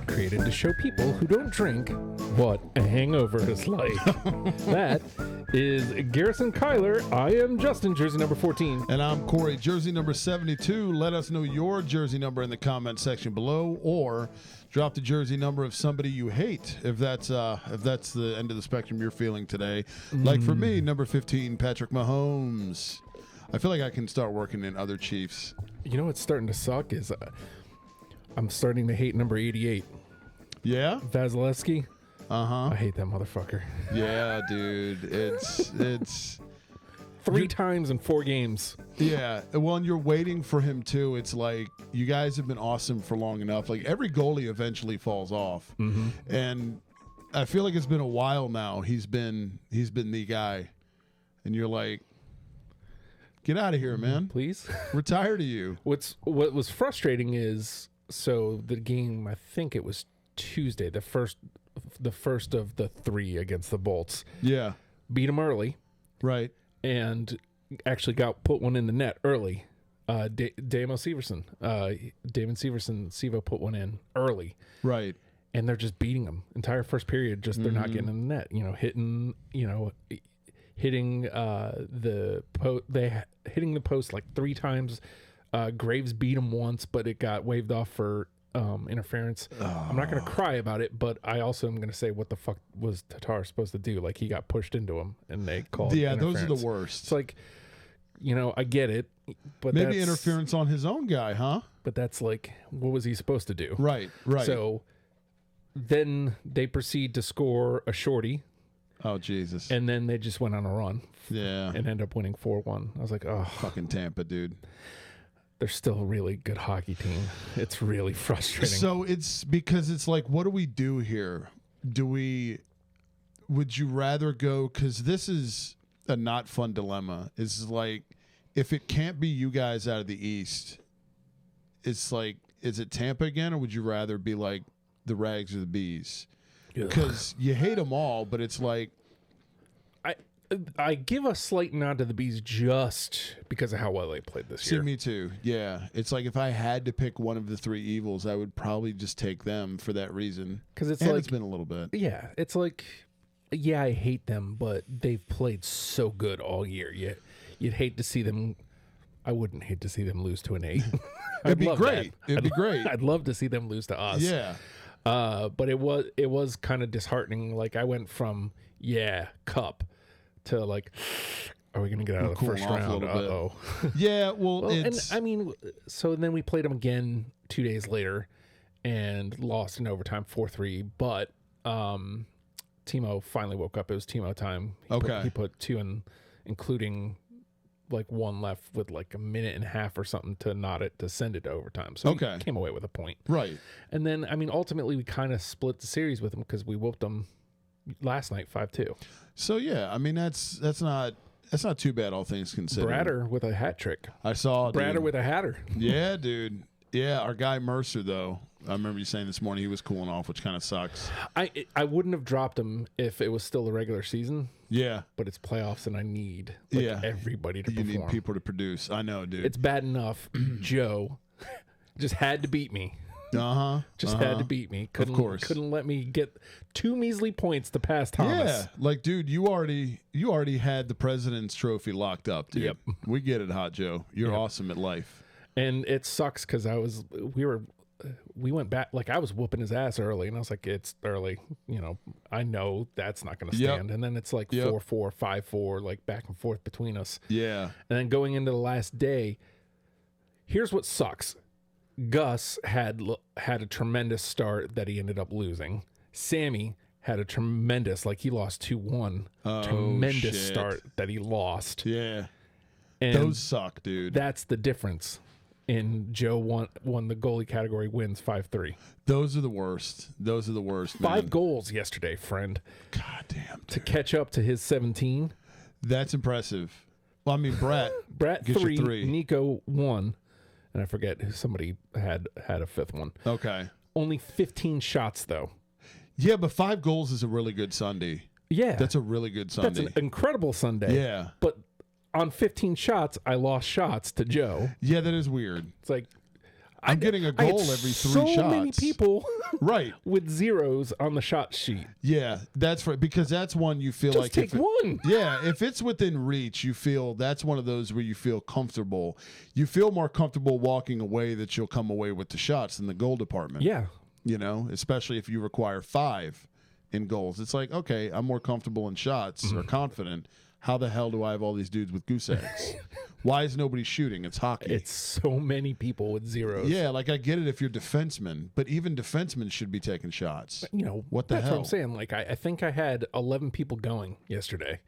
created to show people who don't drink what a hangover is like. That is Garrison Kyler. I am Justin, jersey number 14. And I'm Corey, jersey number 72. Let us know your jersey number in the comment section below, or drop the jersey number of somebody you hate if that's the end of the spectrum you're feeling today. Like for me, number 15, Patrick Mahomes. I feel like I can start working in other Chiefs. You know what's starting to suck is I'm starting to hate number 88. Yeah? Vasilevsky. Uh-huh. I hate that motherfucker. Yeah, dude. It's Three times in 4 games. Yeah. Well, and you're waiting for him too. It's like you guys have been awesome for long enough. Like every goalie eventually falls off. Mm-hmm. And I feel like it's been a while now. He's been the guy. And you're like, get out of here, man. Please. We're tired of you. What was frustrating is, so the game, I think it was Tuesday, the first of the 3 against the Bolts. Yeah. Beat him early. Right. And actually put one in the net early. Damon Severson. Damon Severson, Sevo put one in early. Right. And they're just beating him. Entire first period, just they're not getting in the net. Hitting the post like 3 times. Graves beat him once, but it got waved off for interference. I'm not going to cry about it, but I also am going to say, what the fuck was Tatar supposed to do? Like, he got pushed into him, and they called interference. Those are the worst. It's like, I get it, but maybe interference on his own guy, huh? But that's like, what was he supposed to do? Right. So then they proceed to score a shorty. Oh, Jesus. And then they just went on a run. Yeah. And end up winning 4-1. I was like, oh. Fucking Tampa, dude. They're still a really good hockey team. It's really frustrating. So it's because it's like, what do we do here? Would you rather go, because this is a not fun dilemma. It's like, if it can't be you guys out of the East, it's like, is it Tampa again, or would you rather be like the Rags or the Bees? Because you hate them all, but it's like, I give a slight nod to the Bees just because of how well they played this year. See, me too. Yeah. It's like if I had to pick one of the 3 evils, I would probably just take them for that reason. Because it's been a little bit. Yeah. It's like, yeah, I hate them, but they've played so good all year. You'd hate to see them. I wouldn't hate to see them lose to an 8. It'd be great. It'd be great. I'd love to see them lose to us. Yeah. But it was kind of disheartening. Like, I went from, cup, to like, are we going to get out of the first round? Uh-oh. Yeah, well it's... And I mean, so then we played them again 2 days later and lost in overtime 4-3. But Timo finally woke up. It was Timo time. He put 2 in, including like 1 left with like a minute and a half or something to knot it, to send it to overtime. So he came away with a point. Right. And then, I mean, ultimately we kind of split the series with them because we whooped them last night 5-2. So yeah, I mean that's not too bad, all things considered. Bratter with a hat trick. I saw Bratter with a hatter. Yeah, dude. Yeah, our guy Mercer though. I remember you saying this morning he was cooling off, which kind of sucks. I wouldn't have dropped him if it was still the regular season. Yeah, but it's playoffs and I need everybody to perform. You need people to produce. I know, dude. It's bad enough Joe just had to beat me. Had to beat me. Couldn't let me get 2 measly points to pass Thomas. Yeah, like, dude, you already had the President's Trophy locked up, dude. Yep. We get it, Hot Joe. You're awesome at life. And it sucks because we went back, like, I was whooping his ass early, and I was like, it's early, I know that's not going to stand. And then it's like 4-4, 5-4, like back and forth between us. Yeah. And then going into the last day, here's what sucks. Gus had a tremendous start that he ended up losing. Sammy had a tremendous, like, he lost 2-1. Tremendous start that he lost. Yeah. And those suck, dude. That's the difference. And Joe won the goalie category, wins 5-3. Those are the worst. Those are the worst, man. 5 goals yesterday, friend. God damn. Dude. To catch up to his 17. That's impressive. Well, I mean, Brett 3, Nico 1. And I forget, somebody had a 5th one. Okay. Only 15 shots, though. Yeah, but 5 goals is a really good Sunday. Yeah. That's a really good Sunday. That's an incredible Sunday. Yeah. But on 15 shots, I lost shots to Joe. Yeah, that is weird. It's like, I'm getting a goal every 3 shots. So many people right with zeros on the shot sheet. Yeah, that's right, because that's one you feel Just like take one. Yeah, if it's within reach, you feel that's one of those where you feel comfortable. You feel more comfortable walking away that you'll come away with the shots in the goal department. Yeah. You know, especially if you require 5 in goals. It's like, okay, I'm more comfortable in shots or confident. How the hell do I have all these dudes with goose eggs? Why is nobody shooting? It's hockey. It's so many people with zeros. Yeah, like I get it if you're defensemen, but even defensemen should be taking shots. You know, what the hell? That's what I'm saying. Like, I think I had 11 people going yesterday.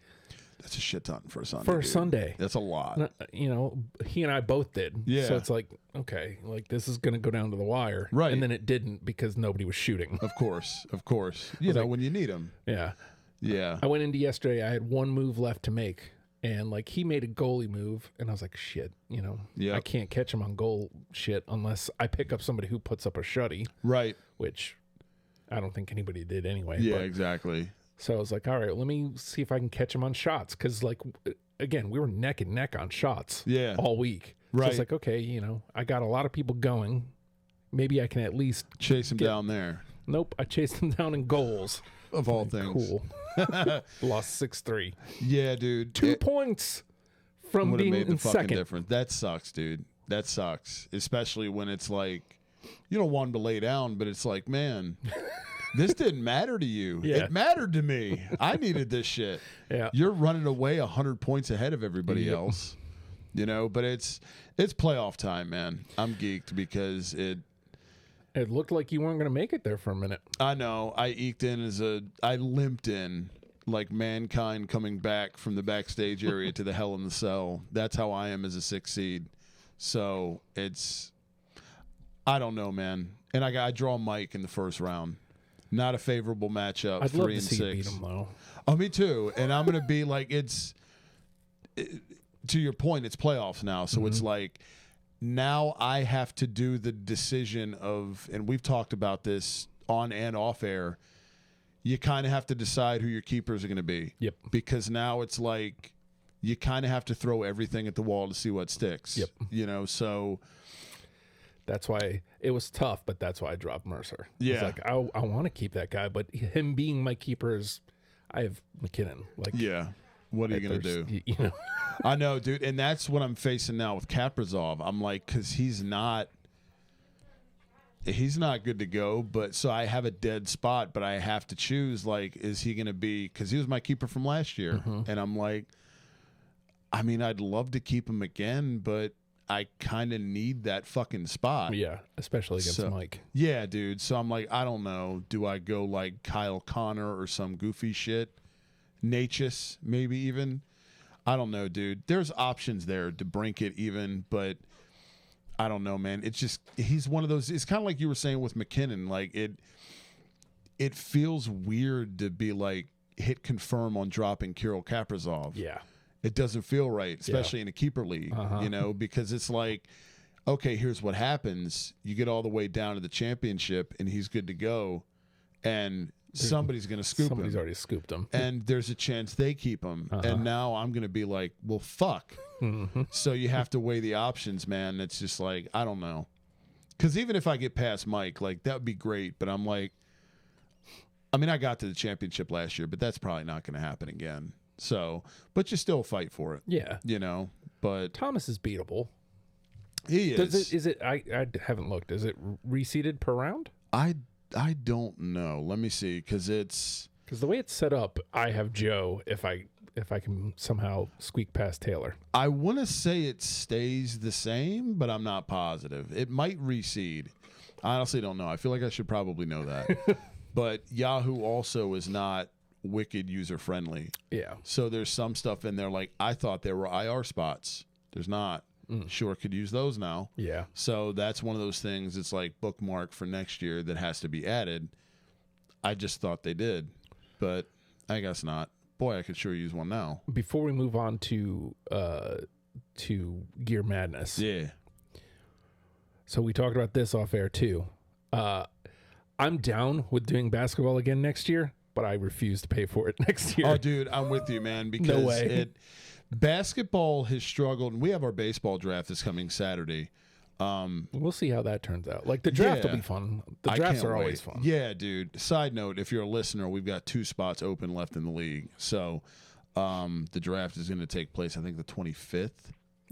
That's a shit ton for a Sunday. For a Sunday. That's a lot. You know, he and I both did. Yeah. So it's like, okay, like this is going to go down to the wire. Right. And then it didn't because nobody was shooting. Of course. Of course. You know, when you need them. Yeah. Yeah. I went into yesterday. I had one move left to make. And like he made a goalie move, and I was like, "Shit, you know, I can't catch him on goal shit unless I pick up somebody who puts up a shutty." Right. Which I don't think anybody did anyway. Yeah, exactly. So I was like, "All right, let me see if I can catch him on shots," because like again, we were neck and neck on shots. Yeah. All week. Right. So I was like, okay, you know, I got a lot of people going. Maybe I can at least chase him down there. Nope, I chased him down in goals. Of all things. Cool. Lost 6-3. Yeah, dude. 2 points from being made the in fucking second. Difference. That sucks, dude. That sucks. Especially when it's like, you don't want him to lay down, but it's like, man, this didn't matter to you. Yeah. It mattered to me. I needed this shit. Yeah. You're running away 100 points ahead of everybody else. You know, but it's playoff time, man. I'm geeked because it looked like you weren't going to make it there for a minute. I know. I limped in like Mankind coming back from the backstage area to the Hell in the Cell. That's how I am as a 6 seed. So I don't know, man. And I draw Mike in the first round. Not a favorable matchup. I'd 3 love and to see 6. you beat him, though. Oh, me too. And I'm going to be like, to your point, it's playoffs now. So it's like, now I have to do the decision of, and we've talked about this on and off air, you kind of have to decide who your keepers are going to be. Yep. Because now it's like you kind of have to throw everything at the wall to see what sticks. Yep. You know, so that's why it was tough, but that's why I dropped Mercer. Yeah. It's like, I want to keep that guy, but him being my keeper is, I have McKinnon. Like, yeah. What are you going to do? You know. I know, dude. And that's what I'm facing now with Kaprizov. I'm like, because he's not good to go. But so I have a dead spot, but I have to choose, like, is he going to be, because he was my keeper from last year. And I'm like, I mean, I'd love to keep him again, but I kind of need that fucking spot. Yeah, especially against Mike. Yeah, dude. So I'm like, I don't know. Do I go like Kyle Connor or some goofy shit? Natchez, maybe even. I don't know, dude. There's options there to Brinkett even, but I don't know, man. It's just he's one of those. It's kind of like you were saying with McKinnon. Like it feels weird to be like hit confirm on dropping Kirill Kaprizov. Yeah, it doesn't feel right, especially in a keeper league. You know, because it's like, okay, here's what happens: you get all the way down to the championship, and he's good to go, and somebody's going to scoop him. Somebody's already scooped him. And there's a chance they keep him. And now I'm going to be like, well, fuck. So you have to weigh the options, man. It's just like, I don't know. Because even if I get past Mike, like, that would be great. But I'm like, I mean, I got to the championship last year, but that's probably not going to happen again. So, but you still fight for it. Yeah. You know, but Thomas is beatable. He is. Is it, I haven't looked. Is it reseeded per round? I don't know. Let me see, because the way it's set up, I have Joe if I can somehow squeak past Taylor. I want to say it stays the same, but I'm not positive. It might reseed. I honestly don't know. I feel like I should probably know that. But Yahoo also is not wicked user friendly. Yeah. So there's some stuff in there like I thought there were IR spots. There's not. Sure could use those now. Yeah. So that's one of those things. It's like bookmark for next year that has to be added. I just thought they did, but I guess not. Boy, I could sure use one now. Before we move on to Gear Madness. Yeah. So we talked about this off air too. I'm down with doing basketball again next year, but I refuse to pay for it next year. Oh, dude, I'm with you, man. Because no way. Basketball has struggled, and we have our baseball draft this coming Saturday. We'll see how that turns out. Like the draft will be fun. The drafts are always fun. Yeah, dude. Side note, if you're a listener, we've got 2 spots open left in the league. So the draft is going to take place, I think the 25th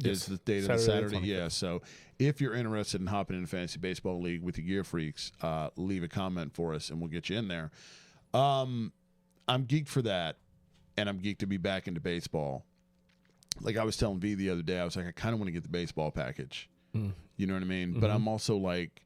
is the date of the Saturday. Yeah, so if you're interested in hopping in a fantasy baseball league with the Gear Freaks, leave a comment for us and we'll get you in there. I'm geeked for that, and I'm geeked to be back into baseball. Like I was telling V the other day, I was like, I kind of want to get the baseball package. You know what I mean? Mm-hmm. But I'm also like,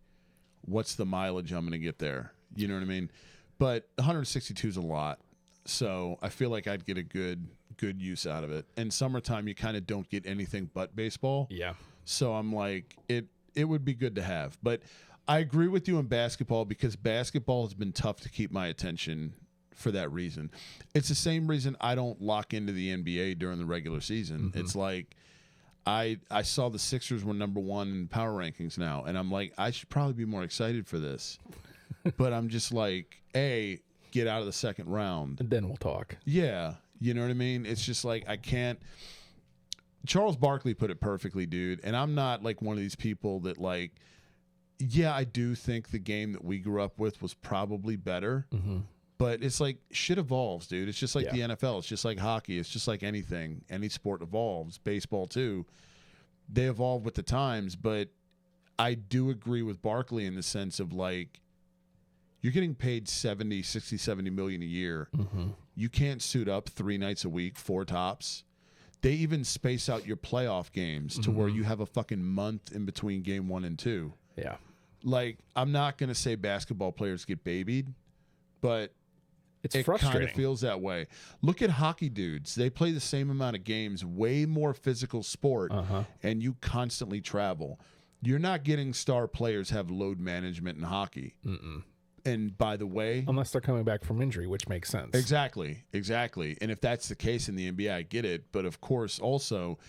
what's the mileage I'm going to get there? You know what I mean? But 162 is a lot. So I feel like I'd get a good use out of it. And summertime, you kind of don't get anything but baseball. Yeah. So I'm like, it would be good to have. But I agree with you in basketball, because basketball has been tough to keep my attention for that reason. It's the same reason I don't lock into the NBA during the regular season. Mm-hmm. It's like, I saw the Sixers were number 1 in power rankings now, and I'm like, I should probably be more excited for this. But I'm just like, get out of the second round. And then we'll talk. Yeah. You know what I mean? It's just like, I can't. Charles Barkley put it perfectly, dude. And I'm not like one of these people that like, yeah, I do think the game that we grew up with was probably better. Mm-hmm. But it's like, shit evolves, dude. It's just like the NFL. It's just like hockey. It's just like anything. Any sport evolves. Baseball, too. They evolve with the times. But I do agree with Barkley in the sense of, like, you're getting paid 60, 70 million a year. Mm-hmm. You can't suit up 3 nights a week, 4 tops. They even space out your playoff games to where you have a fucking month in between game 1 and 2. Yeah. Like, I'm not going to say basketball players get babied, but it kind of feels that way. Look at hockey dudes. They play the same amount of games, way more physical sport, and you constantly travel. You're not getting star players have load management in hockey. Mm-mm. And by the way, unless they're coming back from injury, which makes sense. Exactly. And if that's the case in the NBA, I get it. But of course, also,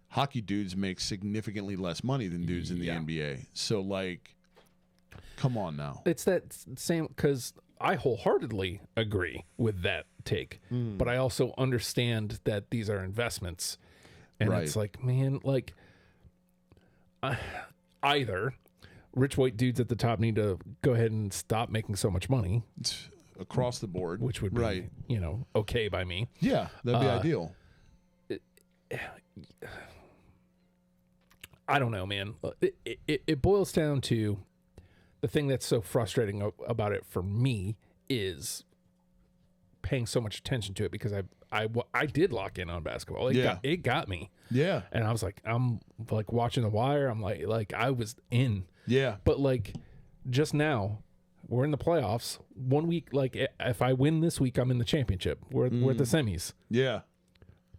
hockey dudes make significantly less money than dudes in the NBA. So, like, come on now. It's that same, because I wholeheartedly agree with that take, but I also understand that these are investments, and it's like, man, like, either rich white dudes at the top need to go ahead and stop making so much money across the board, which would be, okay by me. Yeah, that'd be ideal. I don't know, man. It boils down to, the thing that's so frustrating about it for me is paying so much attention to it, because I did lock in on basketball. It got me. Yeah. And I was like, I'm like watching The Wire. I'm like I was in. Yeah. But like just now, we're in the playoffs. 1 week, like if I win this week, I'm in the championship. We're at the semis. Yeah.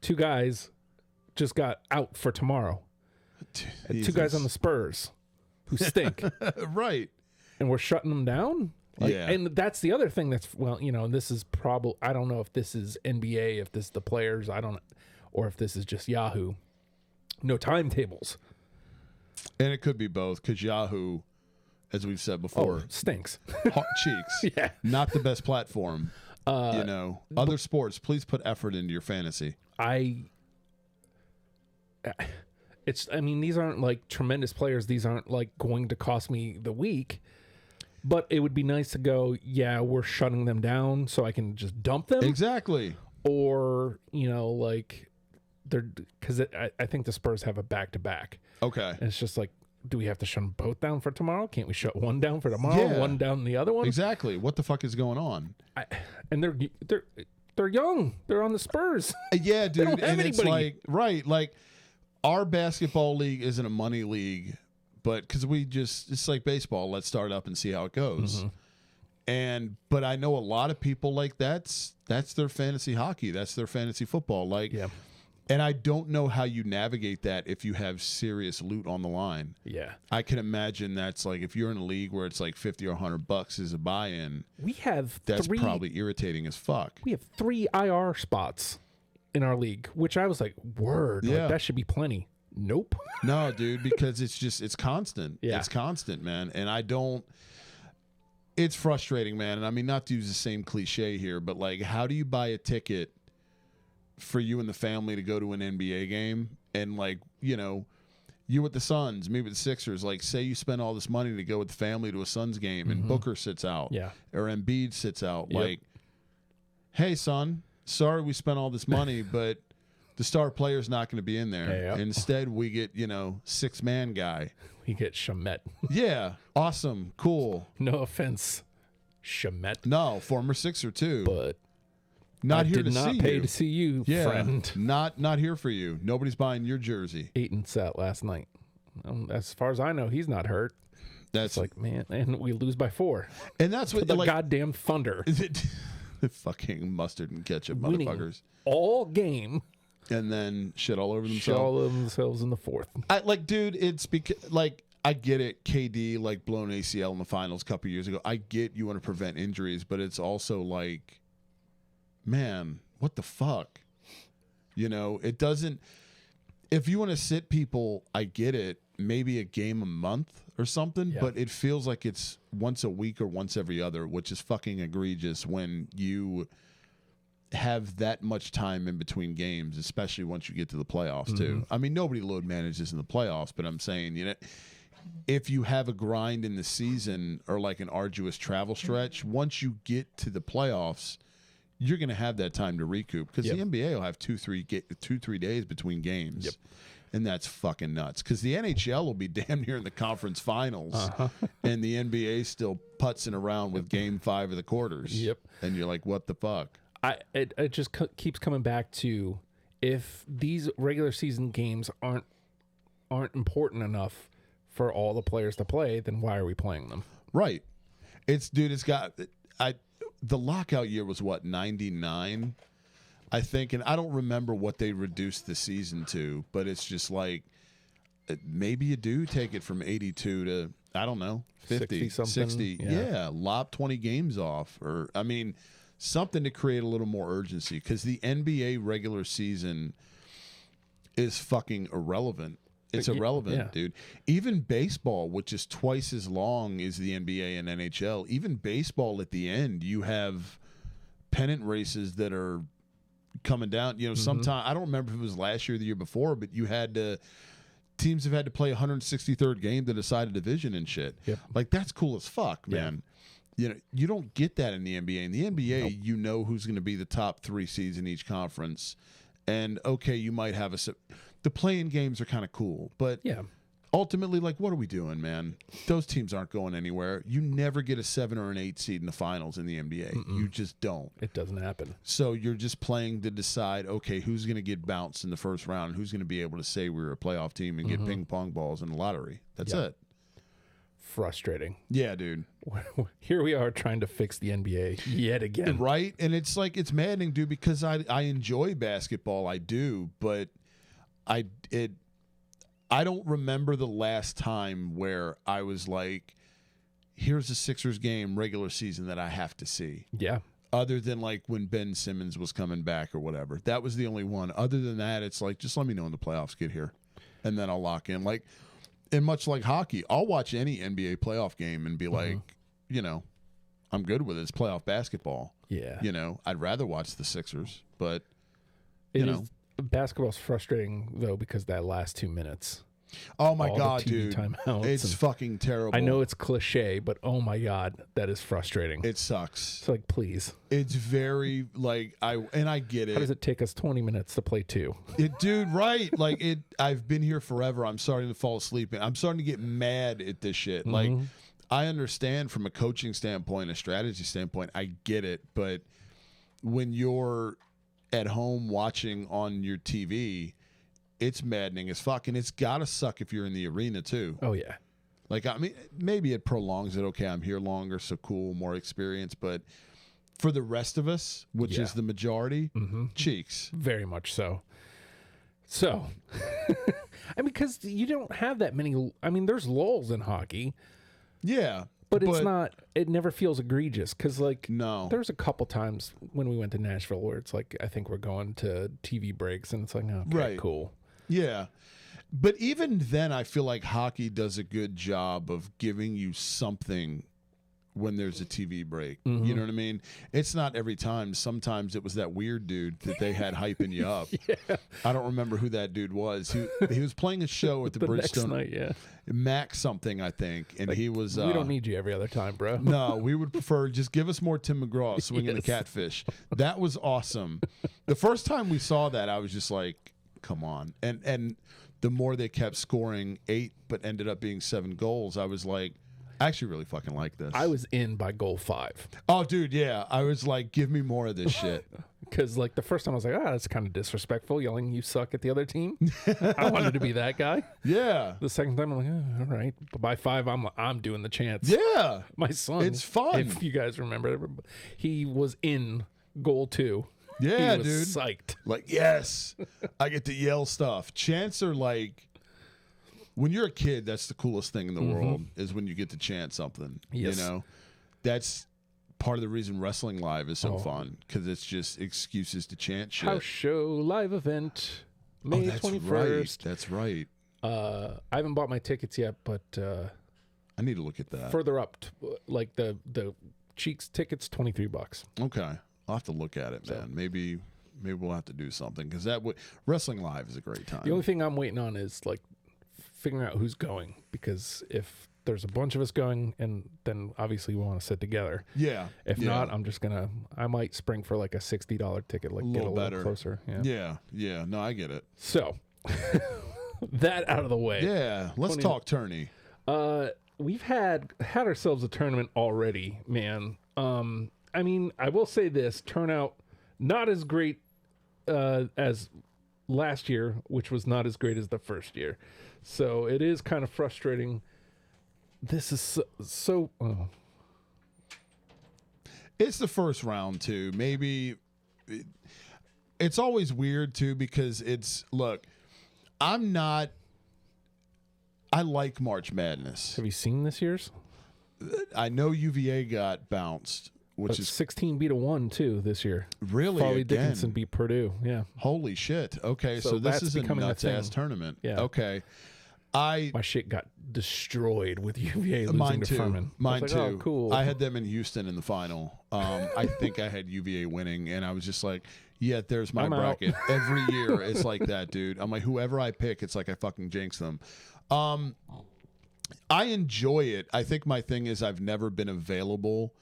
2 guys just got out for tomorrow. Jesus. 2 guys on the Spurs who stink. Right. And we're shutting them down. And that's the other thing that's, this is probably, I don't know if this is NBA, if this is the players, or if this is just Yahoo. No timetables. And it could be both, because Yahoo, as we've said before, stinks. Hot cheeks. Yeah. Not the best platform. Other sports, please put effort into your fantasy. These aren't like tremendous players. These aren't like going to cost me the week. But it would be nice to go, we're shutting them down so I can just dump them. Exactly. Or, because I think the Spurs have a back-to-back. Okay. And it's just like, do we have to shut them both down for tomorrow? Can't we shut one down for tomorrow, one down the other one? Exactly. What the fuck is going on? And they're young. They're on the Spurs. Yeah, dude. They don't have anybody. It's like our basketball league isn't a money league. But because it's like baseball, let's start up and see how it goes. Mm-hmm. But I know a lot of people like that's their fantasy hockey. That's their fantasy football. And I don't know how you navigate that if you have serious loot on the line. Yeah. I can imagine that's like, if you're in a league where it's like $50 or $100 is a buy-in. That's probably irritating as fuck. We have 3 IR spots in our league, which I was like, word. Yeah. Like, that should be plenty. Nope. No, dude, because it's constant. Yeah. It's constant, man. And it's frustrating, man. And I mean, not to use the same cliche here, but like, how do you buy a ticket for you and the family to go to an NBA game? And like, You with the Suns, me with the Sixers. Like, say you spend all this money to go with the family to a Suns game, and Booker sits out, or Embiid sits out. Yep. Like, hey, son, sorry we spent all this money, but the star player's not going to be in there. Yep. Instead, we get 6-man guy. We get Shamet. Yeah, awesome, cool. No offense, Shamet. No, former Sixer too, But not I here did to not see pay you. to see you, Yeah, friend. not here for you. Nobody's buying your jersey. Ayton sat last night. As far as I know, he's not hurt. That's It's like, man, and we lose by 4. and that's what The like goddamn Thunder the fucking mustard and ketchup winning motherfuckers, all game. and then shit all over Shot themselves. all of themselves in the 4th. I like, dude. It's because like I get it. KD like blown ACL in the finals a couple years ago. I get you want to prevent injuries, but it's also like, man, what the fuck? It doesn't. If you want to sit people, I get it. Maybe a game a month or something, Yeah. but it feels like it's once a week or once every other, which is fucking egregious when you have that much time in between games, especially once you get to the playoffs too. I mean, nobody load manages in the playoffs, but I'm saying, if you have a grind in the season or like an arduous travel stretch, once you get to the playoffs, you're going to have that time to recoup because the NBA will have 2-3 days between games. Yep. And that's fucking nuts because the NHL will be damn near in the conference finals, and the NBA still putzing around with Game 5 of the quarters. Yep. And you're like, what the fuck? It just keeps coming back to, if these regular season games aren't important enough for all the players to play, then why are we playing them? Right. The lockout year was what, 99, I think, and I don't remember what they reduced the season to, but it's just like maybe you do take it from 82 to, I don't know, 50, 60. Yeah, lop 20 games off, or I mean, something to create a little more urgency, because the NBA regular season is fucking irrelevant. It's irrelevant, dude. Even baseball, which is twice as long as the NBA and NHL, even baseball at the end, you have pennant races that are coming down. Sometime, I don't remember if it was last year or the year before, but teams have had to play 163rd game to decide a division and shit. Yep. Like, that's cool as fuck, man. You don't get that in the NBA. In the NBA, you know who's going to be the top 3 seeds in each conference. And, okay, you might have the play-in games are kind of cool, but ultimately, like, what are we doing, man? Those teams aren't going anywhere. You never get a 7 or an 8 seed in the finals in the NBA. You just don't. It doesn't happen. So you're just playing to decide, okay, who's going to get bounced in the first round, and who's going to be able to say we're a playoff team and get ping pong balls in the lottery. That's it. Frustrating. Yeah, dude. Here we are trying to fix the NBA yet again. Right? And it's like, it's maddening, dude, because I enjoy basketball. I do, but I don't remember the last time where I was like, here's a Sixers game regular season that I have to see. Yeah. Other than like when Ben Simmons was coming back or whatever. That was the only one. Other than that, it's like, just let me know when the playoffs get here, and then I'll lock in. Like, and much like hockey, I'll watch any NBA playoff game and be like, I'm good with it. It's playoff basketball. Yeah. I'd rather watch the Sixers, but basketball's frustrating though, because that last 2 minutes. Oh my all God, the TV dude! Timeouts, It's fucking terrible. I know it's cliche, but oh my God, that is frustrating. It sucks. It's like, please. It's very like I get it. How does it take us 20 minutes to play 2? Dude, right? Like it. I've been here forever. I'm starting to fall asleep, and I'm starting to get mad at this shit. Like, I understand from a coaching standpoint, a strategy standpoint. I get it, but when you're at home watching on your TV, it's maddening as fuck, and it's gotta suck if you're in the arena too. Oh yeah. Like, I mean, maybe it prolongs it. Okay, I'm here longer, so cool, more experience. But for the rest of us, which is the majority, cheeks. Very much so. So, I mean, because you don't have that many. I mean, there's lulls in hockey. Yeah. But it's not, it never feels egregious, because, like, no. There's a couple times when we went to Nashville where it's like, I think we're going to TV breaks, and it's like, okay, cool. Yeah. But even then, I feel like hockey does a good job of giving you something when there's a TV break. Mm-hmm. You know what I mean? It's not every time. Sometimes it was that weird dude that they had hyping you up. Yeah. I don't remember who that dude was. He was playing a show at the Bridgestone. Next night, yeah. Max something, I think. And he was... we don't need you every other time, bro. No, we would prefer just give us more Tim McGraw swinging the catfish. That was awesome. The first time we saw that, I was just like, come on. And the more they kept scoring 8 but ended up being 7 goals, I was like, I actually really fucking like this. I was in by goal 5. Oh, dude, yeah. I was like, give me more of this shit. Because like the first time I was like, that's kind of disrespectful, yelling "you suck" at the other team. I wanted to be that guy. Yeah. The second time I'm like, all right. But by 5, I'm doing the chance. Yeah. My son, it's fun. If you guys remember, he was in goal 2. Yeah, he was dude. Psyched. Like, yes, I get to yell stuff. Chants are like, when you're a kid, that's the coolest thing in the world is when you get to chant something. Yes. You know, that's part of the reason Wrestling Live is so fun, because it's just excuses to chant shit. House show live event, May 21st. Right. That's right. I haven't bought my tickets yet, but I need to look at that. further up, like the Cheeks tickets, $23. Okay, I'll have to look at it, man. Maybe we'll have to do something, because Wrestling Live is a great time. The only thing I'm waiting on is like figuring out who's going, because if there's a bunch of us going, and then obviously we want to sit together. Yeah. If not, I might spring for like a $60 ticket, like get a little closer. Yeah. Yeah. No, I get it. So that out of the way. Yeah. Let's talk tourney. We've had ourselves a tournament already, man. I mean, I will say this turnout not as great as last year, which was not as great as the first year. So it is kind of frustrating. This is so It's the first round too. Maybe it's always weird too, because I like March Madness. Have you seen this year's? I know UVA got bounced, which is 16 beat a 1 too this year. Really? Farley Again? Dickinson beat Purdue. Yeah. Holy shit. Okay, so this that's is a becoming a nuts ass tournament. Yeah. Okay. My shit got destroyed with UVA losing Mine to too. Furman. Mine like, too. Oh, cool. I had them in Houston in the final. I think I had UVA winning, and I was just like, yeah, there's my bracket. Every year it's like that, dude. I'm like, whoever I pick, it's like I fucking jinx them. I enjoy it. I think my thing is I've never been available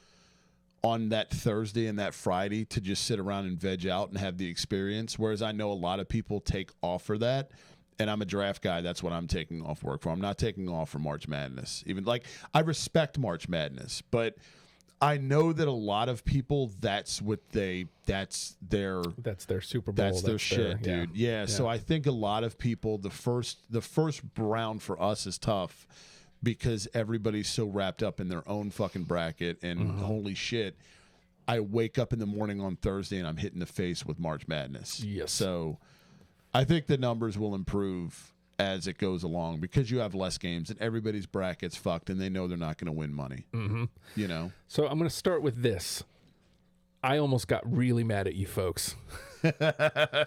on that Thursday and that Friday to just sit around and veg out and have the experience, whereas I know a lot of people take off for that. And I'm a draft guy. That's what I'm taking off work for. I'm not taking off for March Madness. Even like I respect March Madness, but I know that a lot of people, that's their Super Bowl. That's their shit, dude. Yeah. So I think a lot of people, the first round for us is tough because everybody's so wrapped up in their own fucking bracket. And holy shit, I wake up in the morning on Thursday and I'm hitting the face with March Madness. Yes. So I think the numbers will improve as it goes along because you have less games and everybody's bracket's fucked and they know they're not going to win money. Mm-hmm. You know? So I'm going to start with this. I almost got really mad at you folks. The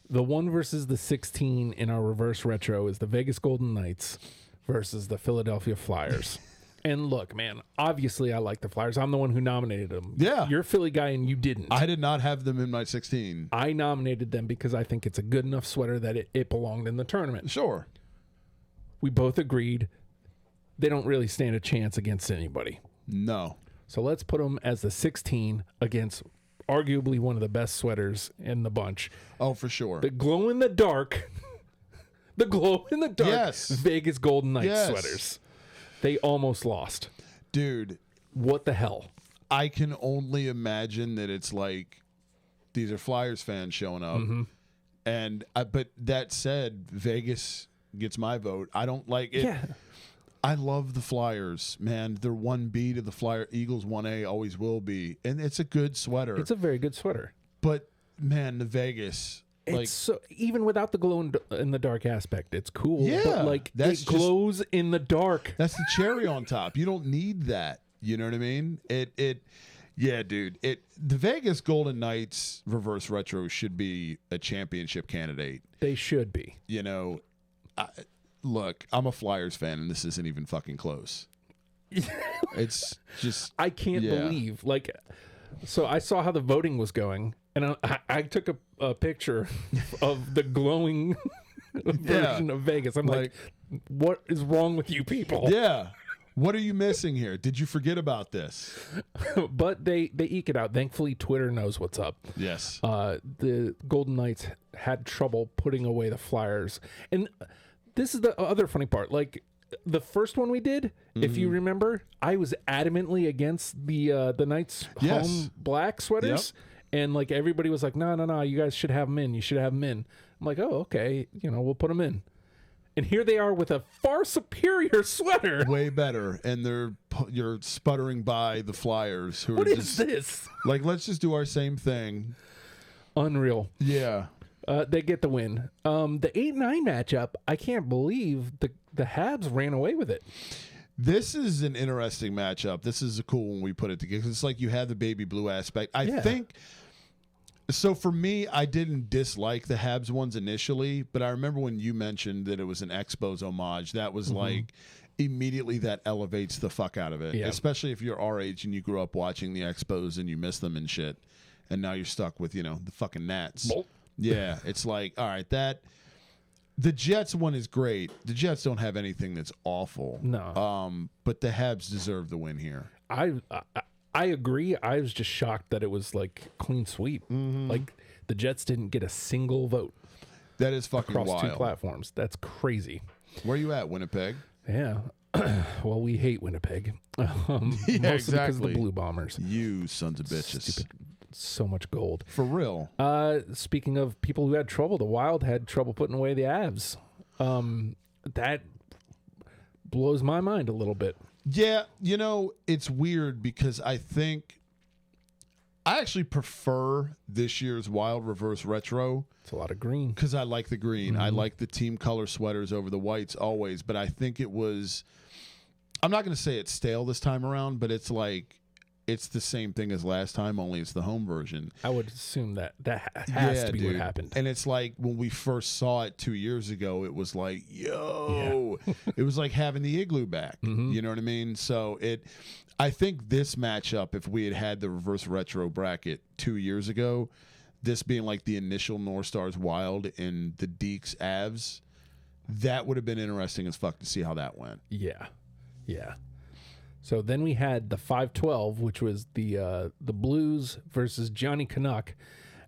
1 versus the 16 in our reverse retro is the Vegas Golden Knights versus the Philadelphia Flyers. And look, man, obviously I like the Flyers. I'm the one who nominated them. Yeah. You're a Philly guy and you didn't. I did not have them in my 16. I nominated them because I think it's a good enough sweater that it belonged in the tournament. Sure. We both agreed they don't really stand a chance against anybody. No. So let's put them as the 16 against arguably one of the best sweaters in the bunch. Oh, for sure. The glow-in-the-dark yes. Vegas Golden Knights yes. sweaters. They almost lost. Dude. What the hell? I can only imagine that it's like these are Flyers fans showing up. Mm-hmm. And but that said, Vegas gets my vote. I don't like it. Yeah. I love the Flyers, man. They're 1B to the Flyer Eagles 1A, always will be. And it's a good sweater. It's a very good sweater. But man, the Vegas, it's so, even without the glow in the dark aspect, it's cool. Yeah, but like it glows in the dark. That's the cherry on top. You don't need that. You know what I mean? Yeah, dude. The Vegas Golden Knights reverse retro should be a championship candidate. They should be. You know, look, I'm a Flyers fan, and this isn't even fucking close. It's just I can't believe, like, so I saw how the voting was going, and I took a picture of the glowing version of Vegas. I'm like, what is wrong with you people? Yeah. What are you missing here? Did you forget about this? But they eke it out. Thankfully, Twitter knows what's up. Yes. The Golden Knights had trouble putting away the Flyers. And this is the other funny part. Like, the first one we did, if you remember, I was adamantly against the Knights home black sweaters. Yep. And, like, everybody was like, no, you guys should have them in. You should have them in. I'm like, oh, okay. We'll put them in. And here they are with a far superior sweater. Way better. And you're sputtering by the Flyers. Who what are is this? Like, let's just do our same thing. Unreal. Yeah. They get the win. The 8-9 matchup, I can't believe the Habs ran away with it. This is an interesting matchup. This is a cool one we put it together. It's like you have the baby blue aspect. I think... So for me, I didn't dislike the Habs ones initially, but I remember when you mentioned that it was an Expos homage, that was like immediately that elevates the fuck out of it. Yeah. Especially if you're our age and you grew up watching the Expos and you miss them and shit. And now you're stuck with, the fucking Nats. Bolt. Yeah. It's like, all right, the Jets one is great. The Jets don't have anything that's awful. No. But the Habs deserve the win here. I agree. I was just shocked that it was like clean sweep. Like the Jets didn't get a single vote. That is fucking across wild. 2 platforms. That's crazy. Where are you at, Winnipeg? Yeah. Well, we hate Winnipeg. Mostly because of the Blue Bombers. You sons of bitches. Stupid. So much gold. For real. Speaking of people who had trouble, the Wild had trouble putting away the Avs. That blows my mind a little bit. Yeah, it's weird because I actually prefer this year's Wild Reverse Retro. It's a lot of green. Because I like the green. I like the team color sweaters over the whites always, but I think it was... I'm not going to say it's stale this time around, but it's like... It's the same thing as last time, only it's the home version. I would assume that has to be what happened. And it's like when we first saw it 2 years ago, it was like, yo, it was like having the igloo back. You know what I mean? So I think this matchup, if we had the reverse retro bracket 2 years ago, this being like the initial North Stars Wild and the Deeks Avs, that would have been interesting as fuck to see how that went. Yeah. Yeah. So then we had the 5-12, which was the Blues versus Johnny Canuck.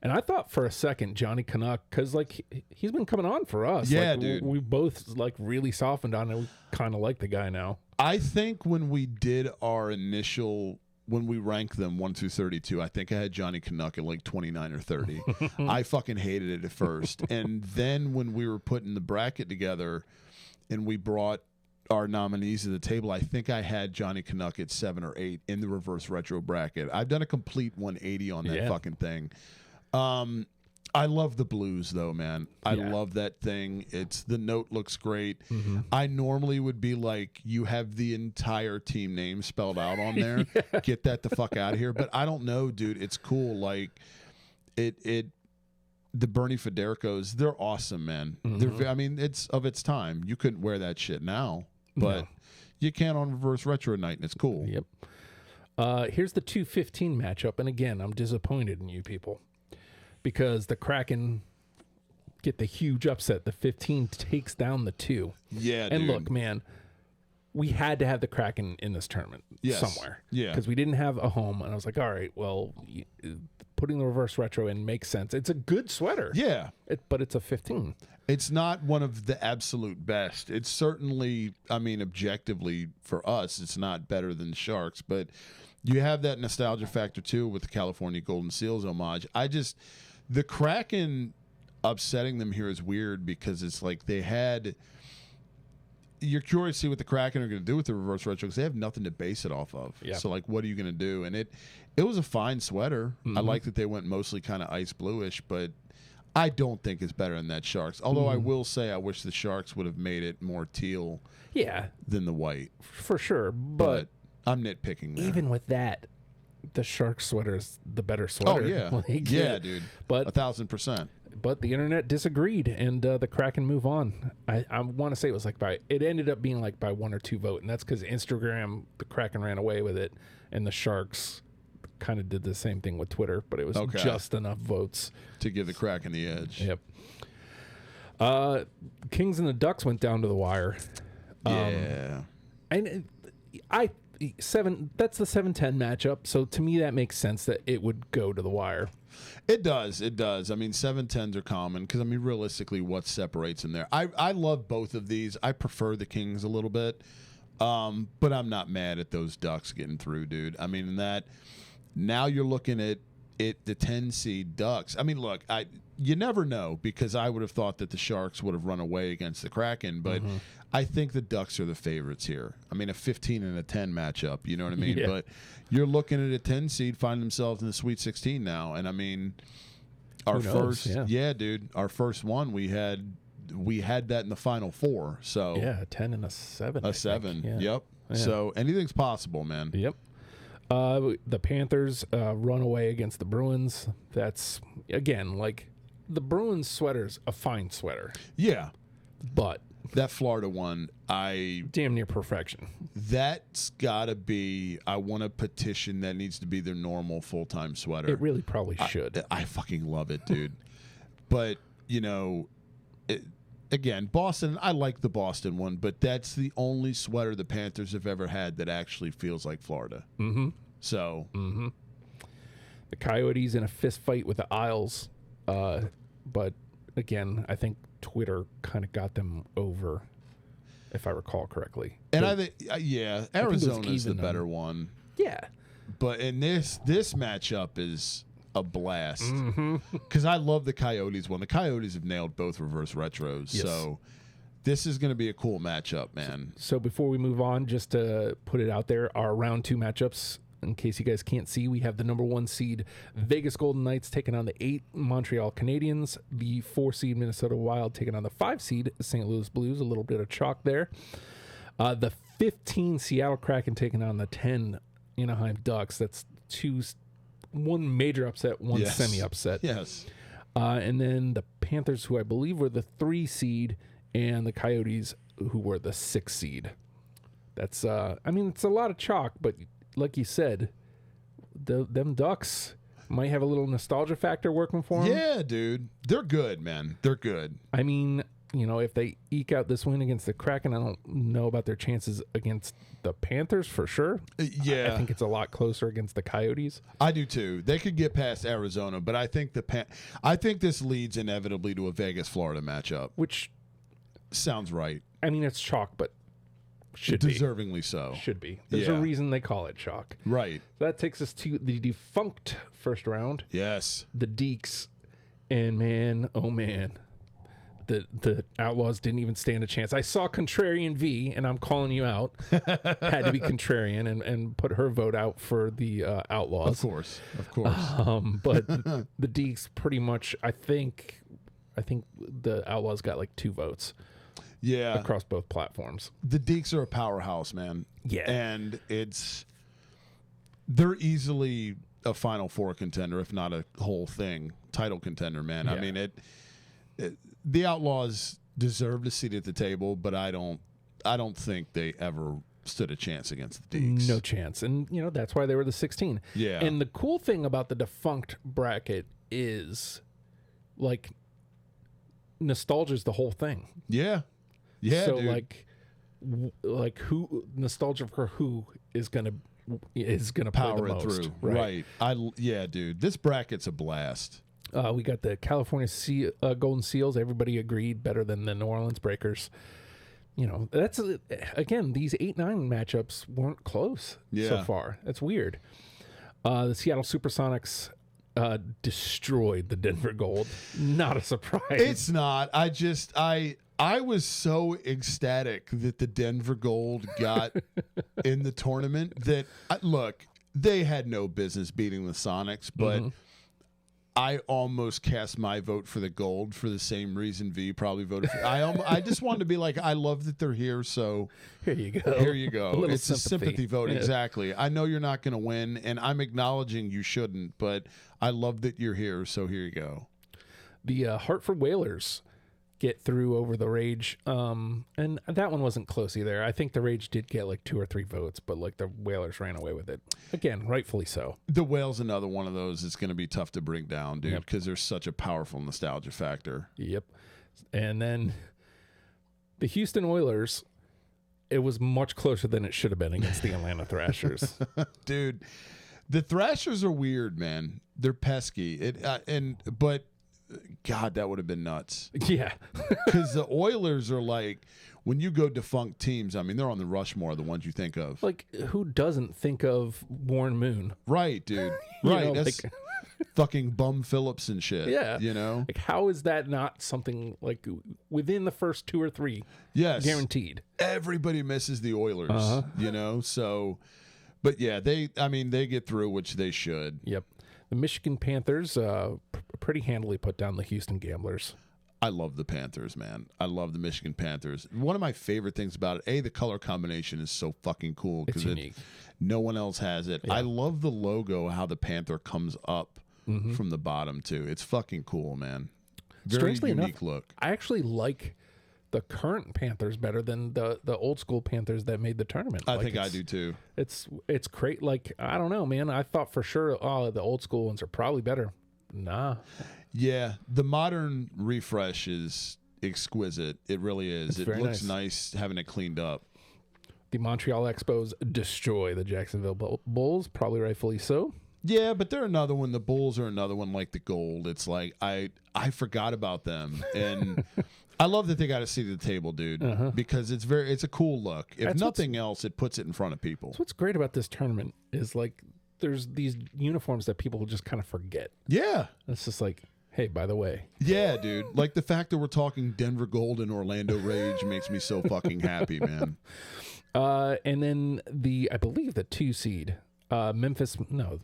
And I thought for a second Johnny Canuck, because like he's been coming on for us. Yeah, like, dude. We both like really softened on it. We kind of like the guy now. I think when we did our initial, when we ranked them 1 through 32, I think I had Johnny Canuck at like 29 or 30. I fucking hated it at first. And then when we were putting the bracket together and we brought our nominees to the table, I think I had Johnny Canuck at 7 or 8 in the reverse retro bracket. I've done a complete 180 on that fucking thing. I love the Blues though, man. I love that thing. The note looks great. I normally would be like, you have the entire team name spelled out on there. Get that the fuck out of here. But I don't know, dude. It's cool. Like the Bernie Federicos, they're awesome, man. It's of its time. You couldn't wear that shit now. But you can on reverse retro night, and it's cool. Yep. Here's the 2-15 matchup, and again, I'm disappointed in you people because the Kraken get the huge upset. The 15 takes down the 2. Yeah, and look, man, we had to have the Kraken in this tournament somewhere. Yeah, because we didn't have a home, and I was like, all right, well, putting the reverse retro in makes sense. It's a good sweater. Yeah, but it's a 15. It's not one of the absolute best. It's certainly, objectively for us, it's not better than the Sharks, but you have that nostalgia factor too with the California Golden Seals homage. The Kraken upsetting them here is weird because it's like you're curious to see what the Kraken are going to do with the reverse retro because they have nothing to base it off of. Yeah. So like, what are you going to do? And it was a fine sweater. I like that they went mostly kind of ice bluish, but I don't think it's better than that Sharks. Although I will say I wish the Sharks would have made it more teal than the white. For sure. But I'm nitpicking there. Even with that, the Sharks sweater is the better sweater. Oh, yeah. Yeah, dude. But 1,000%. but the internet disagreed, and the Kraken move on. I want to say it was like it ended up being like by 1 or 2 votes, and that's because Instagram, the Kraken ran away with it, and the Sharks kind of did the same thing with Twitter, but it was just enough votes to give the Kraken the edge. Yep. Kings and the Ducks went down to the wire. Yeah. And that's the 7-10 matchup, so to me that makes sense that it would go to the wire. It does. I mean, 7-10s are common because, I mean, realistically, what separates them there? I love both of these. I prefer the Kings a little bit, but I'm not mad at those Ducks getting through, dude. I mean, now you're looking at the 10 seed Ducks. I mean, look, you never know, because I would have thought that the Sharks would have run away against the Kraken, but I think the Ducks are the favorites here. I mean, a 15 and a 10 matchup, you know what I mean? Yeah. But you're looking at a 10 seed find themselves in the Sweet 16 now, and I mean, our first, dude, our first one we had that in the Final Four. So yeah, a 10 and a 7. A 7. Yeah. Yep. Yeah. So anything's possible, man. Yep. The Panthers run away against the Bruins. That's, again, like, the Bruins sweater's a fine sweater. Yeah. But that Florida one, damn near perfection. That's got to be, I want a petition that needs to be their normal full-time sweater. It really probably should. I fucking love it, dude. But, you know, again, Boston, I like the Boston one, but that's the only sweater the Panthers have ever had that actually feels like Florida. Mm-hmm. So. Mm-hmm. The Coyotes in a fist fight with the Isles. But, again, I think Twitter kind of got them over, if I recall correctly. And I think, Arizona's the better one. Yeah. But in this matchup is a blast, mm-hmm. because I love the Coyotes one. The Coyotes have nailed both reverse retros, yes. So this is going to be a cool matchup, man. So before we move on, just to put it out there, our round 2 matchups, in case you guys can't see, we have the number 1 seed Vegas Golden Knights taking on the 8 Montreal Canadiens, the 4 seed Minnesota Wild taking on the 5 seed St. Louis Blues. A little bit of chalk there. The 15 Seattle Kraken taking on the 10 Anaheim Ducks. That's 1 major upset, 1 semi-upset. Yes. And then the Panthers, who I believe were the 3 seed, and the Coyotes, who were the 6 seed. That's, it's a lot of chalk, but like you said, them Ducks might have a little nostalgia factor working for them. Yeah, dude. They're good, man. They're good. I mean, if they eke out this win against the Kraken, I don't know about their chances against the Panthers for sure. Yeah. I think it's a lot closer against the Coyotes. I do too. They could get past Arizona, but I think I think this leads inevitably to a Vegas-Florida matchup. Which sounds right. I mean, it's chalk, but should deservingly be. So. Should be. There's a reason they call it chalk. Right. So that takes us to the defunct first round. Yes. The Deeks. And man, oh man, the Outlaws didn't even stand a chance. I saw Contrarian V, and I'm calling you out. Had to be Contrarian and put her vote out for the Outlaws. Of course. But the Deeks pretty much, I think the Outlaws got like 2 votes. Yeah. Across both platforms. The Deeks are a powerhouse, man. Yeah. And they're easily a Final Four contender, if not a whole title contender, man. Yeah. I mean, the Outlaws deserve a seat at the table, but I don't think they ever stood a chance against the Deeks. No chance. And, that's why they were the 16. Yeah. And the cool thing about the defunct bracket is, like, nostalgia's the whole thing. Yeah. Yeah, so dude. like who nostalgia for who is gonna power play the it most, through, right? Yeah, dude. This bracket's a blast. We got the California Golden Seals. Everybody agreed better than the New Orleans Breakers. That's again, these 8-9 matchups weren't close so far. That's weird. The Seattle Supersonics destroyed the Denver Gold. Not a surprise. It's not. I was so ecstatic that the Denver Gold got in the tournament that, look, they had no business beating the Sonics, but I almost cast my vote for the Gold for the same reason V probably voted for. I just wanted to be like, I love that they're here, so here you go. Here you go. It's sympathy. A sympathy vote, exactly. I know you're not going to win, and I'm acknowledging you shouldn't, but I love that you're here, so here you go. The Hartford Whalers get through over the Rage, and that one wasn't close either. I think the Rage did get like 2 or 3 votes, but like the Whalers ran away with it. Again, rightfully so. The Whale's another one of those that's going to be tough to bring down, dude, because there's such a powerful nostalgia factor. Yep. And then the Houston Oilers, it was much closer than it should have been against the Atlanta Thrashers. Dude, the Thrashers are weird, man. They're pesky. But God, that would have been nuts. Yeah. Because the Oilers are like, when you go defunct teams, I mean, they're on the Rushmore, the ones you think of. Like, who doesn't think of Warren Moon? Right, dude. Right. That's like, fucking Bum Phillips and shit. Yeah. You know? Like, how is that not something like within the first 2 or 3? Yes. Guaranteed. Everybody misses the Oilers, you know? So, but yeah, they get through, which they should. Yep. The Michigan Panthers pretty handily put down the Houston Gamblers. I love the Panthers, man. I love the Michigan Panthers. One of my favorite things about it, the color combination is so fucking cool. It's unique. No one else has it. Yeah. I love the logo, how the Panther comes up from the bottom, too. It's fucking cool, man. Very Strangely unique enough, look. I actually like the current Panthers better than the old school Panthers that made the tournament. I think I do too. It's great. Like, I don't know, man. I thought for sure, the old school ones are probably better. Nah. Yeah, the modern refresh is exquisite. It really is. It looks nice having it cleaned up. The Montreal Expos destroy the Jacksonville Bulls, probably rightfully so. Yeah, but they're another one. The Bulls are another one like the Gold. It's like I forgot about them, and I love that they got a seat at the table, dude, because it's a cool look. If nothing else, it puts it in front of people. What's great about this tournament is like there's these uniforms that people just kind of forget. Yeah, it's just like, hey, by the way. Yeah, dude. Like the fact that we're talking Denver Gold and Orlando Rage makes me so fucking happy, man. And then I believe the 2 seed, Memphis. No.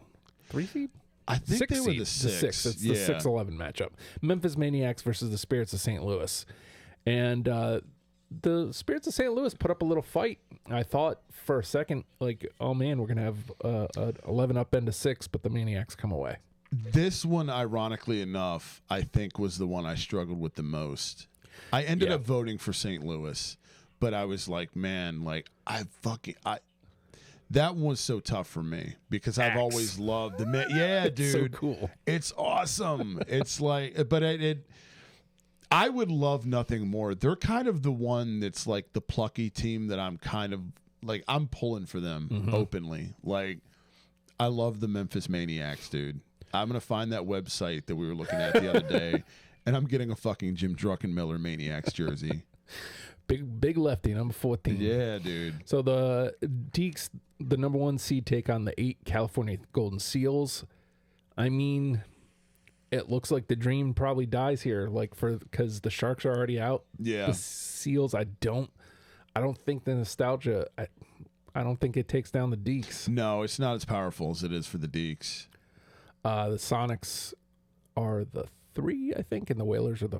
3 seed? I think they were the 6. It's the 6-11 matchup. Memphis Maniacs versus the Spirits of St. Louis. And the Spirits of St. Louis put up a little fight. I thought for a second, like, oh, man, we're going to have an 11 up into 6, but the Maniacs come away. This one, ironically enough, I think was the one I struggled with the most. I ended up voting for St. Louis, but I was like, man, like, that one was so tough for me because I've always loved the yeah, dude. It's so cool. It's awesome. It's like, but I would love nothing more. They're kind of the one that's like the plucky team that I'm kind of like, I'm pulling for them openly. Like, I love the Memphis Maniacs, dude. I'm going to find that website that we were looking at the other day, and I'm getting a fucking Jim Druckenmiller Maniacs jersey. Big lefty, number 14. Yeah, dude. So the Deeks, the number 1 seed, take on the 8 California Golden Seals. I mean, it looks like the dream probably dies here, like because the Sharks are already out. Yeah. The Seals, I don't think the nostalgia. I don't think it takes down the Deeks. No, it's not as powerful as it is for the Deeks. The Sonics are the 3, I think, and the Whalers are the.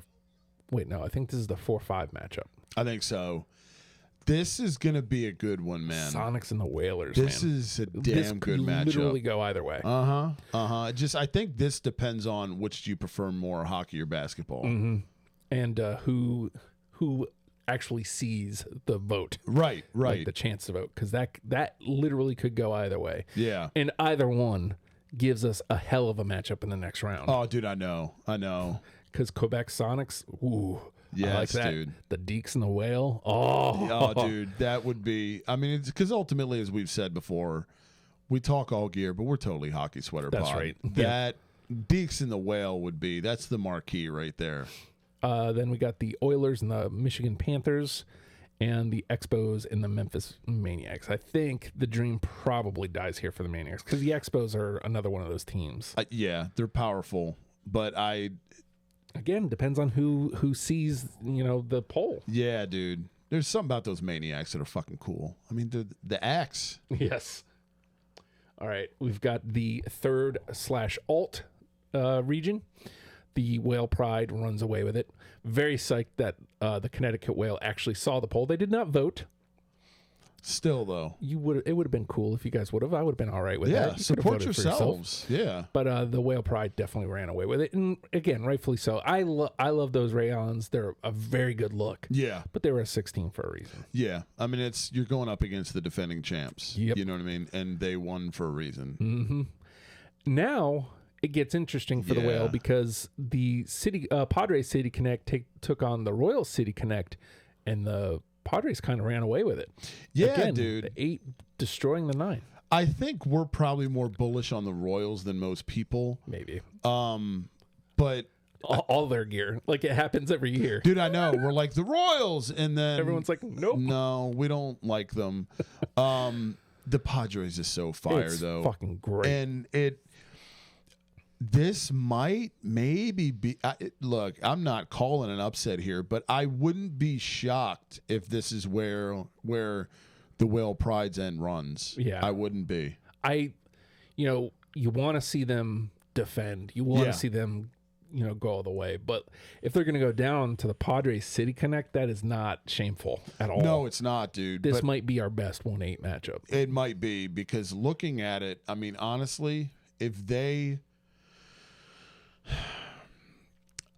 Wait, no, I think this is the 4-5 matchup. I think so. This is going to be a good one, man. Sonics and the Whalers, This is a damn good matchup. This could literally go either way. I think this depends on which do you prefer more, hockey or basketball. And who actually sees the vote. Right. Like the chance to vote. Because that literally could go either way. Yeah. And either one gives us a hell of a matchup in the next round. Oh, dude, I know. Because Quebec Sonics, ooh. Yes, I like that. dude. The Deeks and the Whale. Oh, dude, that would be. I mean, it's because ultimately, as we've said before, we talk all gear, but we're totally hockey sweater pod. That's right. That Deeks and the Whale would be. That's the marquee right there. Then we got the Oilers and the Michigan Panthers, and the Expos and the Memphis Maniacs. I think the dream probably dies here for the Maniacs because the Expos are another one of those teams. Yeah, they're powerful, but Again, depends on who sees, the poll. Yeah, dude. There's something about those Maniacs that are fucking cool. I mean, the axe. Yes. All right. We've got the 3rd/alt region. The Whale Pride runs away with it. Very psyched that the Connecticut Whale actually saw the poll. They did not vote. Still, though, it would have been cool if you guys would have. I would have been all right with that. Yeah, support yourselves. Yeah. But the Whale Pride definitely ran away with it. And again, rightfully so. I love those rayons. They're a very good look. Yeah. But they were a 16 for a reason. Yeah. I mean, you're going up against the defending champs. Yep. You know what I mean? And they won for a reason. Mm-hmm. Now it gets interesting for the Whale because the Padres City Connect took on the Royal City Connect, and the Padres kind of ran away with it. Yeah, Again, dude. The 8 destroying the 9. I think we're probably more bullish on the Royals than most people. Maybe. But all their gear. Like, it happens every year. Dude, I know. We're like the Royals, and then everyone's like, nope. No, we don't like them. The Padres is so fire, though. Fucking great. And this might maybe be look, I'm not calling an upset here, but I wouldn't be shocked if this is where the Whale Pride's end runs. Yeah. I wouldn't be. You want to see them defend. You want to see them, go all the way. But if they're going to go down to the Padres City Connect, that is not shameful at all. No, it's not, dude. This might be our best 1-8 matchup. It might be, because looking at it, I mean, honestly,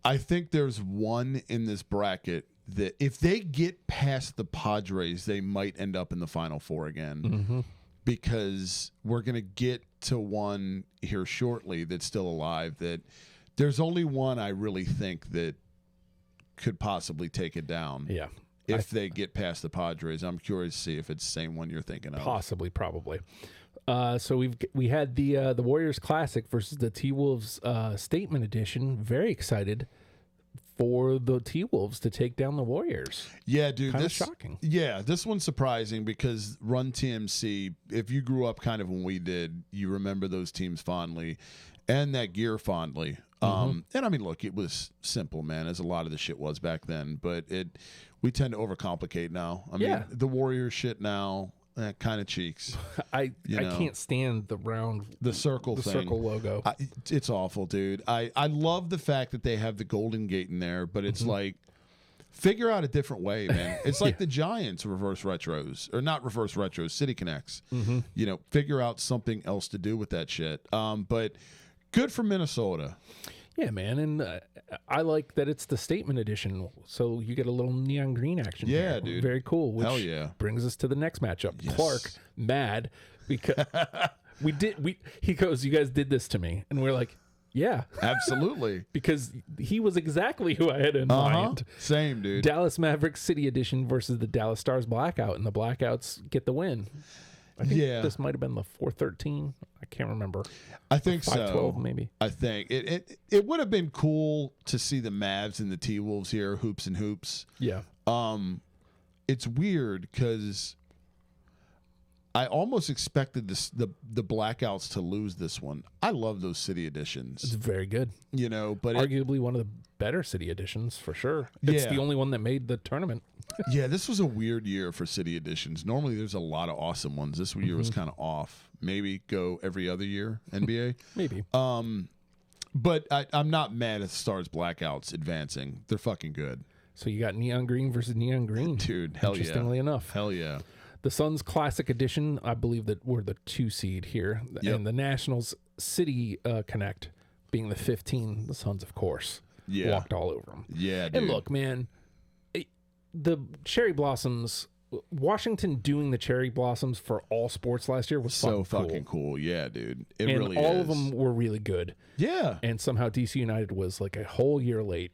I think there's one in this bracket that if they get past the Padres, they might end up in the Final Four again. Mm-hmm. Because we're going to get to one here shortly that's still alive, that there's only one I really think that could possibly take it down. Yeah. If they get past the Padres. I'm curious to see if it's the same one you're thinking of. Possibly, probably. So we had the Warriors Classic versus the T-Wolves Statement Edition. Very excited for the T-Wolves to take down the Warriors. Yeah, dude. Kind of shocking. Yeah, this one's surprising because Run TMC, if you grew up kind of when we did, you remember those teams fondly and that gear fondly. And I mean, look, it was simple, man, as a lot of the shit was back then, but we tend to overcomplicate now. I mean, the Warriors shit now, kind of cheeks. I can't stand the circle thing. Circle logo. It's awful, dude. I love the fact that they have the Golden Gate in there, but it's like, figure out a different way, man. It's like the Giants reverse retros, or not reverse retros, City Connects. Figure out something else to do with that shit. But good for Minnesota. Yeah, man, and I like that it's the Statement Edition, so you get a little neon green action. Yeah, here. dude. Very cool. Which Hell yeah. brings us to the next matchup. Yes. Clark, mad because he goes, you guys did this to me. And we're like, yeah. Absolutely. Because he was exactly who I had in mind. Same, dude. Dallas Mavericks City Edition versus the Dallas Stars Blackout, and the Blackouts get the win. I think this might have been the 4-13. I can't remember. I think 5-12 maybe. I think it would have been cool to see the Mavs and the T-Wolves here, hoops and hoops. Yeah. It's weird because I almost expected the Blackouts to lose this one. I love those City Editions. It's very good. But arguably one of the better City Editions for sure. It's the only one that made the tournament. Yeah, this was a weird year for City Editions. Normally there's a lot of awesome ones. This year was kind of off. Maybe go every other year, NBA. Maybe. But I'm not mad at the Stars Blackouts advancing. They're fucking good. So you got Neon Green versus Neon Green. Dude, hell yeah. Interestingly enough. Hell yeah. The Suns Classic Edition, I believe that we're the 2 seed here. Yep. And the Nationals City Connect being the 15, the Suns, of course, walked all over them. Yeah, dude. And look, man, the Cherry Blossoms, Washington doing the Cherry Blossoms for all sports last year was so fucking cool. Yeah, dude. It and really all is. of them were really good. Yeah. And somehow DC United was like a whole year late.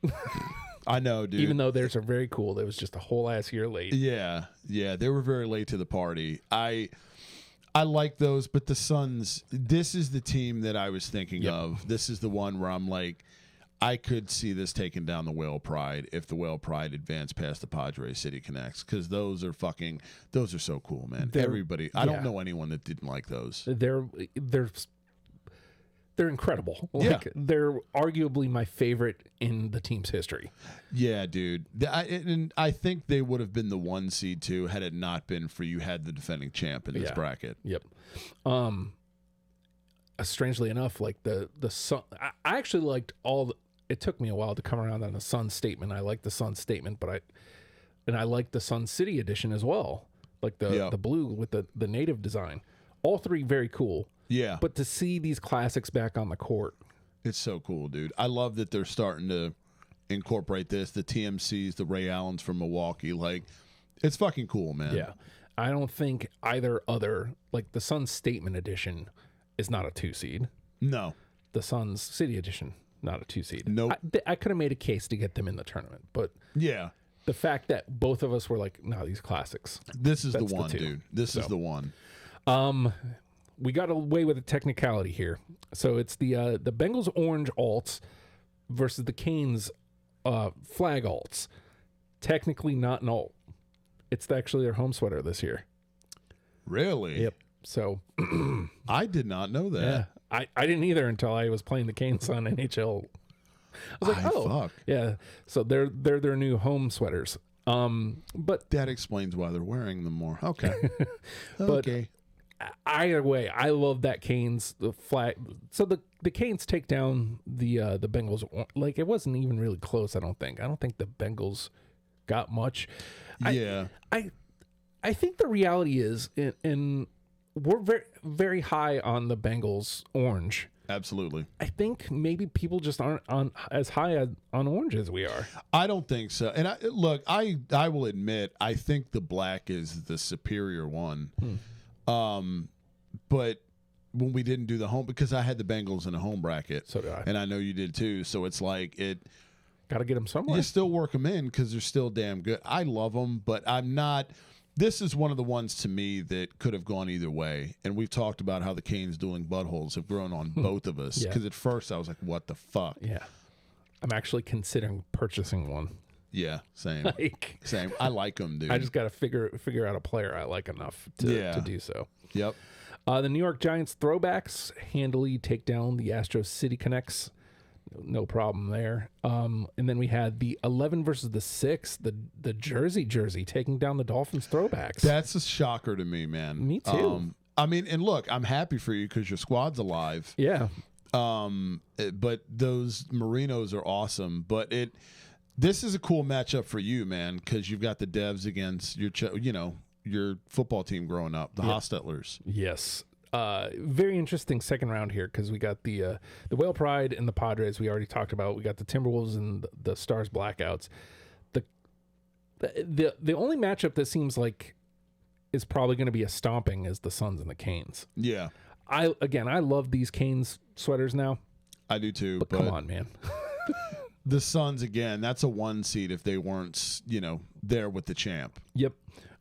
I know, dude. Even though theirs are very cool, it was just a whole ass year late. Yeah, they were very late to the party. I like those, but the Suns, this is the team that I was thinking of. This is the one where I'm like, I could see this taking down the Whale Pride if the Whale Pride advanced past the Padres City Connects, because those are so cool, man. Everybody, I don't know anyone that didn't like those. They're incredible. They're arguably my favorite in the team's history. Yeah, dude. And I think they would have been the 1 seed too had it not been for you had the defending champ in this bracket. Yep. Strangely enough, like the Sun, I actually liked it took me a while to come around on the Sun Statement. I like the Sun Statement, I like the Sun City Edition as well. like the blue with the native design. All three very cool. Yeah. But to see these classics back on the court, it's so cool, dude. I love that they're starting to incorporate this, the TMCs, the Ray Allens from Milwaukee. Like, it's fucking cool, man. Yeah. I don't think either other, like the Suns Statement Edition is not a 2 seed. No. The Suns City Edition, not a 2 seed. Nope. I could have made a case to get them in the tournament, but yeah, the fact that both of us were like, no, these classics. This is the one, dude. This is the one. We got away with a technicality here. So it's the Bengals orange alts versus the Canes flag alts. Technically not an alt. It's actually their home sweater this year. Really? Yep. So I did not know that. Yeah. I didn't either until I was playing the Canes on NHL. I was like, fuck. Yeah. So they're their new home sweaters. But that explains why they're wearing them more. Okay. But either way, I love that Canes the flag. So the Canes take down the Bengals. Like, it wasn't even really close. I don't think the Bengals got much. Yeah. I think the reality is, in we're very, very high on the Bengals orange. Absolutely. I think maybe people just aren't on as high on orange as we are. I don't think so. And I will admit, I think the black is the superior one. But when we didn't do the home, because I had the Bengals in a home bracket. So did I. And I know you did too. So it's like got to get them somewhere. You still work them in because they're still damn good. I love them, but I'm not. This is one of the ones to me that could have gone either way. And we've talked about how the Canes dueling buttholes have grown on both of us. Because at first I was like, what the fuck? Yeah. I'm actually considering purchasing one. Yeah, same. Same. I like them, dude. I just got to figure out a player I like enough to do so. Yep. The New York Giants throwbacks handily take down the Astros City Connects. No problem there. And then we had the 11 versus the 6, the Jersey taking down the Dolphins throwbacks. That's a shocker to me, man. Me too. I mean, and look, I'm happy for you because your squad's alive. Yeah. But those Marinos are awesome. But this is a cool matchup for you, man, because you've got the Devs against your football team growing up, the Hostettlers. Yes. Very interesting second round here because we got the Whale Pride and the Padres we already talked about. We got the Timberwolves and the Stars Blackouts. The only matchup that seems like is probably going to be a stomping is the Suns and the Canes. Yeah. I love these Canes sweaters now. I do too. But come on, man. The Suns, again, that's a 1 seed if they weren't, there with the champ. Yep.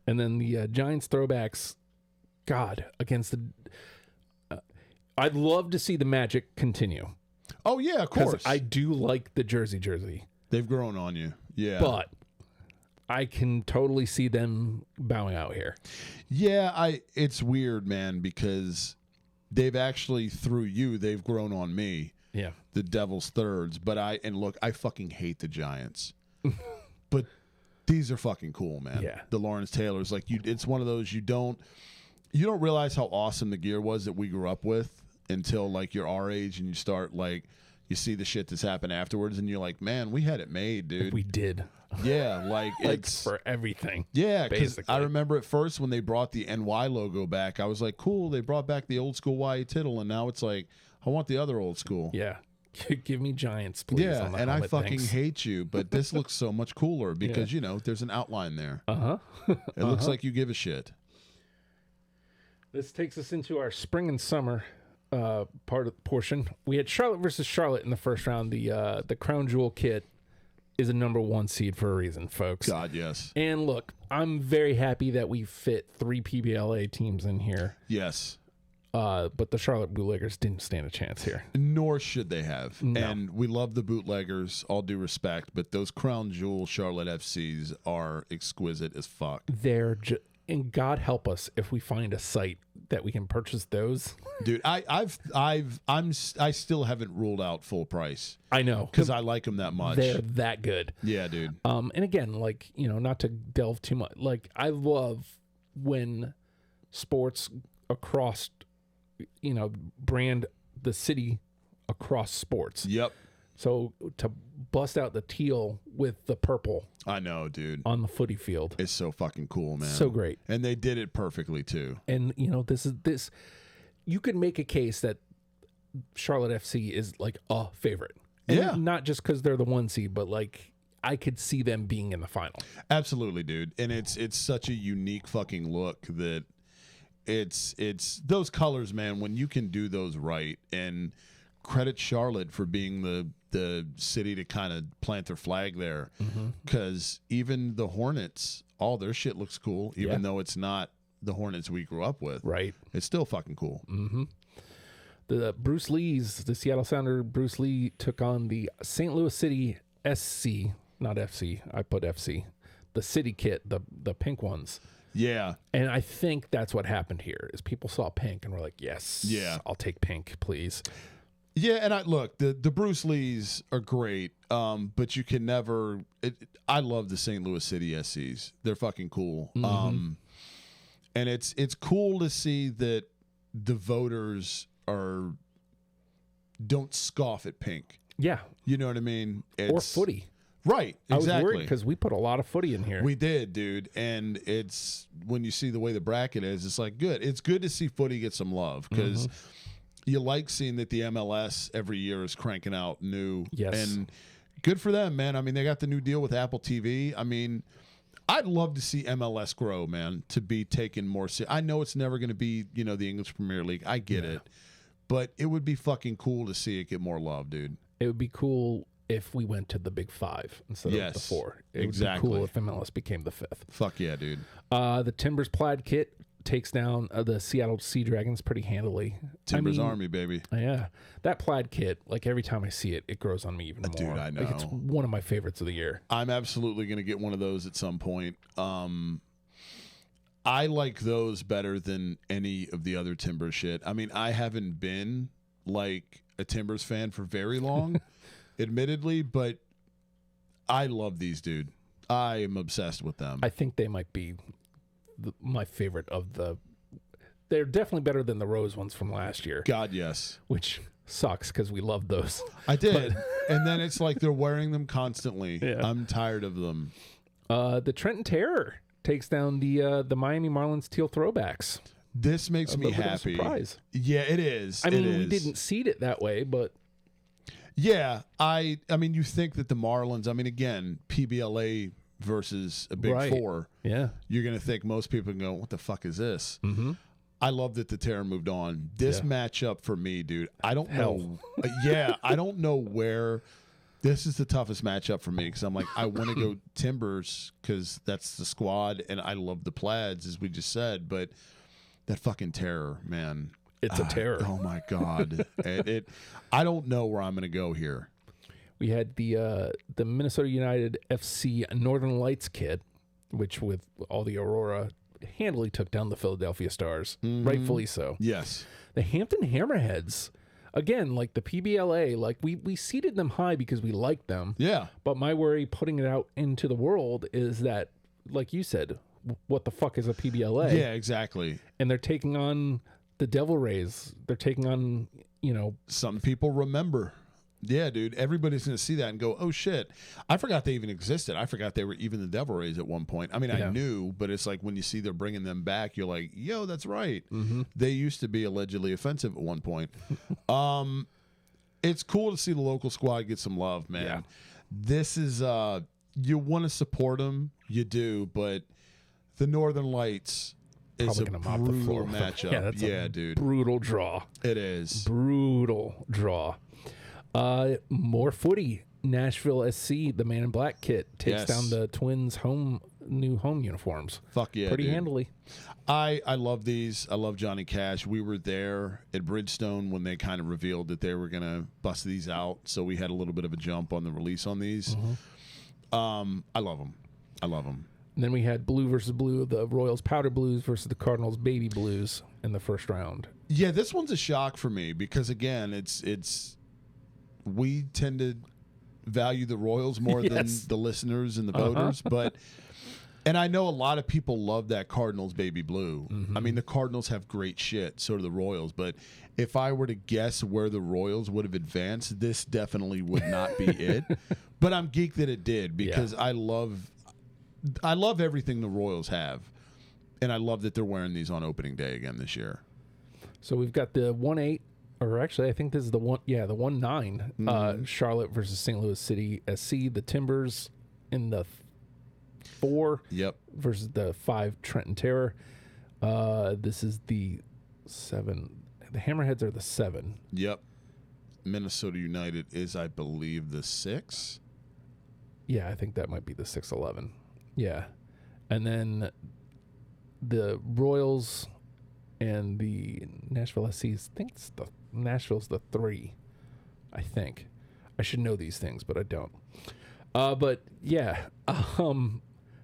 And then the Giants throwbacks, God, against the... I'd love to see the magic continue. Oh, yeah, of course. I do like the Jersey. They've grown on you. Yeah. But I can totally see them bowing out here. Yeah, it's weird, man, because they've actually, through you, they've grown on me. Yeah. The Devil's thirds. But I fucking hate the Giants. But these are fucking cool, man. Yeah. The Lawrence Taylors, it's one of those you don't realize how awesome the gear was that we grew up with until you're our age and you start you see the shit that's happened afterwards and you're like, man, we had it made, dude. We did. Yeah, it's for everything. Yeah, because I remember at first when they brought the NY logo back, I was like, cool, they brought back the old school YA Tittle, and now it's like, I want the other old school. Yeah. Give me Giants, please. Yeah, and I fucking hate you, but this looks so much cooler because, there's an outline there. It looks like you give a shit. This takes us into our spring and summer portion. We had Charlotte versus Charlotte in the first round. The Crown Jewel kit is a number 1 seed for a reason, folks. God, yes. And look, I'm very happy that we fit 3 PBLA teams in here. Yes. But the Charlotte Bootleggers didn't stand a chance here. Nor should they have. No. And we love the Bootleggers, all due respect, but those Crown Jewel Charlotte FCs are exquisite as fuck. And God help us if we find a site that we can purchase those. Dude, I still haven't ruled out full price. I know, because I like them that much. They're that good. Yeah, dude. And again, not to delve too much. I love when sports across, brand the city across sports. Yep. So to bust out the teal with the purple I know, dude. on the footy field. It's so fucking cool, man. So great. And they did it perfectly too. And this you could make a case that Charlotte FC is like a favorite. And Yeah. not just because they're the 1 seed, but like I could see them being in the final. Absolutely, dude. And it's such a unique fucking look that it's those colors, man, when you can do those right, and credit Charlotte for being the city to kind of plant their flag there, because even the Hornets, all their shit looks cool, even though it's not the Hornets we grew up with. Right. It's still fucking cool. The Seattle Sounder Bruce Lee took on the St. Louis City SC, not FC. I put FC. The city kit, the pink ones. Yeah. And I think that's what happened here is people saw pink and were like, yes, I'll take pink, please. Yeah, and the Bruce Lees are great, but you can never. I love the St. Louis City SCs. They're fucking cool, and it's cool to see that the voters don't scoff at pink. Yeah, you know what I mean. Or footy, right? Exactly. I was worried because we put a lot of footy in here. We did, dude, and it's when you see the way the bracket is, it's like good. It's good to see footy get some love because. You like seeing that the MLS every year is cranking out new. Yes. And good for them, man. I mean, they got the new deal with Apple TV. I mean, I'd love to see MLS grow, man, to be taken more seriously. I know it's never going to be, the English Premier League. I get it. But it would be fucking cool to see it get more love, dude. It would be cool if we went to the Big Five instead of the 4. It would be cool if MLS became the 5th. Fuck yeah, dude. The Timbers plaid kit takes down the Seattle Sea Dragons pretty handily. Timbers Army, baby. Yeah. That plaid kit, like every time I see it, it grows on me even more. Dude, I know. Like it's one of my favorites of the year. I'm absolutely going to get one of those at some point. I like those better than any of the other Timbers shit. I mean, I haven't been like a Timbers fan for very long, admittedly, but I love these, dude. I am obsessed with them. I think they might be my favorite of the. They're definitely better than the rose ones from last year. God, yes. Which sucks because we love those. I did. And then it's like they're wearing them constantly. Yeah. I'm tired of them. The Trenton Terror takes down the Miami Marlins teal throwbacks. This makes me happy. Surprise. Yeah, it is. I mean, we didn't seed it that way, but yeah, I mean, you think that the Marlins. I mean, again, PBLA versus a Big Four. Yeah, you're gonna think most people go, "What the fuck is this?" Mm-hmm. I love that the Terror moved on. This matchup for me, dude. I don't know. I don't know where. This is the toughest matchup for me because I'm like, I want to go Timbers because that's the squad, and I love the Plaids, as we just said. But that fucking Terror, man, it's a terror. Oh my god, I don't know where I'm gonna go here. We had the Minnesota United FC Northern Lights kit, which with all the Aurora handily took down the Philadelphia Stars, rightfully so. Yes. The Hampton Hammerheads, again, like the PBLA, like we seeded them high because we liked them. Yeah. But my worry putting it out into the world is that, like you said, what the fuck is a PBLA? Yeah, exactly. And they're taking on the Devil Rays. They're taking on, Some people remember. Yeah, dude. Everybody's going to see that and go, oh, shit. I forgot they even existed. I forgot they were even the Devil Rays at one point. I mean, I knew, but it's like when you see they're bringing them back, you're like, yo, that's right. Mm-hmm. They used to be allegedly offensive at one point. It's cool to see the local squad get some love, man. Yeah. This is, you want to support them. You do, but the Northern Lights is a brutal matchup. Yeah, dude. Brutal draw. It is. Brutal draw. More footy. Nashville SC, the Man in Black kit, takes down the Twins' new home uniforms. Fuck yeah, pretty dude. handily. I love these. I love Johnny Cash. We were there at Bridgestone when they kind of revealed that they were going to bust these out, so we had a little bit of a jump on the release on these. Mm-hmm. I love them. And then we had blue versus blue, the Royals powder blues versus the Cardinals baby blues in the first round. Yeah, this one's a shock for me because, again, it's we tend to value the Royals more than the listeners and the voters, but And I know a lot of people love that Cardinals baby blue. Mm-hmm. I mean, the Cardinals have great shit, so do the Royals. But if I were to guess where the Royals would have advanced, this definitely would not be it. But I'm geeked that it did because I love everything the Royals have. And I love that they're wearing these on opening day again this year. So we've got the 1-8, or actually I think this is the 1-9, Charlotte versus St. Louis City SC. The Timbers in the 4 versus the 5 Trenton Terror. This is the 7. The Hammerheads are the 7. Yep. Minnesota United is, I believe, the 6. Yeah, I think that might be the 6-11. Yeah. And then the Royals and the Nashville SCs, I think Nashville's the 3, I think. I should know these things, but I don't. But yeah,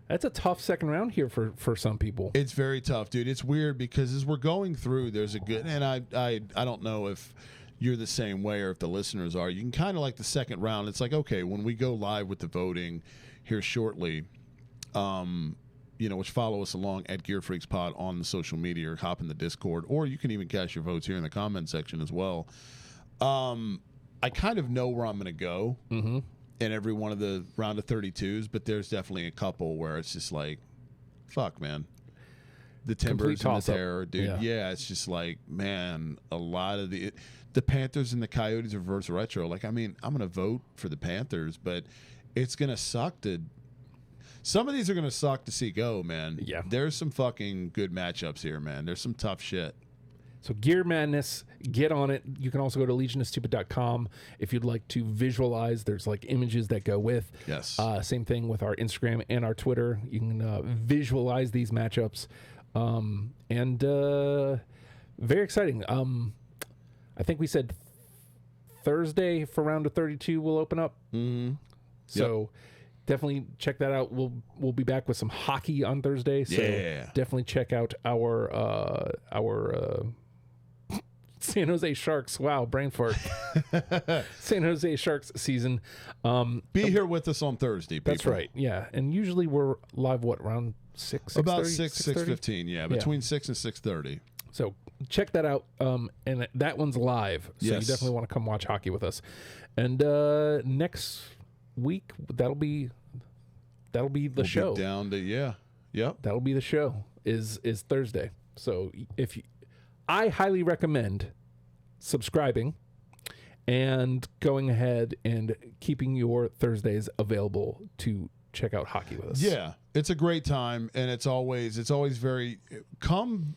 that's a tough second round here for some people. It's very tough, dude. It's weird because as we're going through, there's a good, and I don't know if you're the same way or if the listeners are. You can kind of like the second round. It's like, okay, when we go live with the voting here shortly, which follow us along at Gear Freaks Pod on the social media or hop in the Discord, or you can even cast your votes here in the comment section as well. I kind of know where I'm going to go in every one of the round of 32s, but there's definitely a couple where it's just like, fuck, man. The Timbers and the Terror, dude. Yeah, it's just like, man, a lot of the Panthers and the Coyotes reverse retro. Like, I mean, I'm going to vote for the Panthers, but it's going to suck to... Some of these are going to suck to see go, man. Yeah. There's some fucking good matchups here, man. There's some tough shit. So Gear Madness, get on it. You can also go to legionofstupid.com if you'd like to visualize. There's like images that go with. Yes. Same thing with our Instagram and our Twitter. You can visualize these matchups. And very exciting. I think we said Thursday for round of 32 will open up. Mm-hmm. So definitely check that out. We'll be back with some hockey on Thursday. So definitely check out our San Jose Sharks. Wow, brain fart. San Jose Sharks season. Be here with us on Thursday, people. That's right. Yeah, and usually we're live around 6? About 6:15. Yeah, between 6 and 6:30. So check that out. And that one's live. So you definitely want to come watch hockey with us. And next week that'll be the show. Be down to That'll be the show. Is Thursday. So I highly recommend subscribing and going ahead and keeping your Thursdays available to check out hockey with us. Yeah, it's a great time, and it's always very come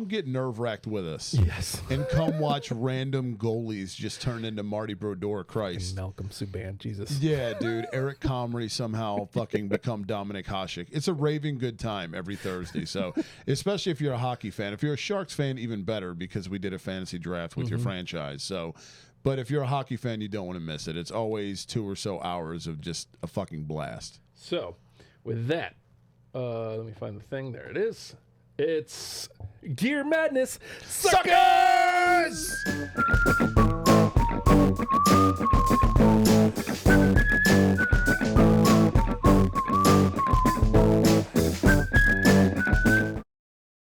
get nerve-wracked with us. Yes. And come watch random goalies just turn into Marty Brodeur. Christ. And Malcolm Subban, Jesus. Yeah, dude. Eric Comrie somehow fucking become Dominic Hasek. It's a raving good time every Thursday. So, especially if you're a hockey fan. If you're a Sharks fan, even better, because we did a fantasy draft with your franchise. So, but if you're a hockey fan, you don't want to miss it. It's always 2 or so hours of just a fucking blast. So, with that, let me find the thing. There it is. It's Gear Madness, suckers!